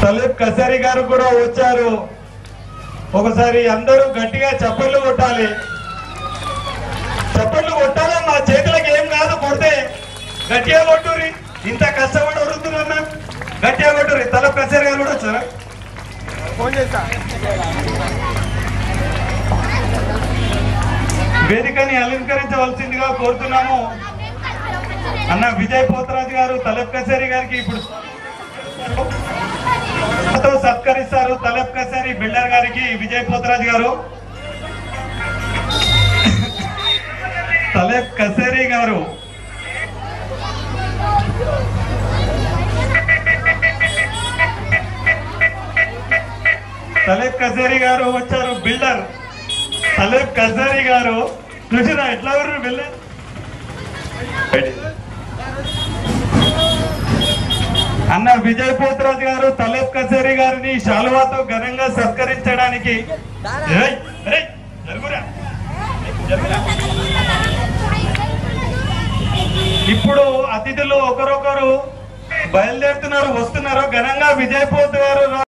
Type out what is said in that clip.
తలేబ్ కసారి గారు కూడా వచ్చారు. ఒకసారి అందరూ గట్టిగా చప్పట్లు కొట్టాలి. చప్పట్లు కొట్టాలి. మా చేతులకు ఏం కాదు, కొడితే గట్టిగా కొట్టురి. ఇంత కష్టపడి వరుతున్నా గట్టిగా కొట్టురి. తలేబ్ కసారి గారు కూడా వచ్చారా? వేదికని అలంకరించవలసిందిగా కోరుతున్నాము. అన్న విజయ్ పోతరాజు గారు తలేబ్ కసారి గారికి ఇప్పుడు సత్కరిస్తారు. తలేబ్ కసారి బిల్డర్ గారికి విజయ్ పోతరాజు గారు. తలేబ్ కసారి గారు తలేబ్ కసారి గారు వచ్చారు. బిల్డర్ తలేబ్ కసారి గారు చూసినా ఎట్లా బిల్డర్. అన్న విజయ్ పోతరాజు గారు తలేబ్ కసారి గారిని శాలువాతో ఘనంగా సత్కరించడానికి ఇప్పుడు అతిథులు ఒకరొకరు బయలుదేరుతున్నారు, వస్తున్నారు. ఘనంగా విజయ్ పోతరాజు గారు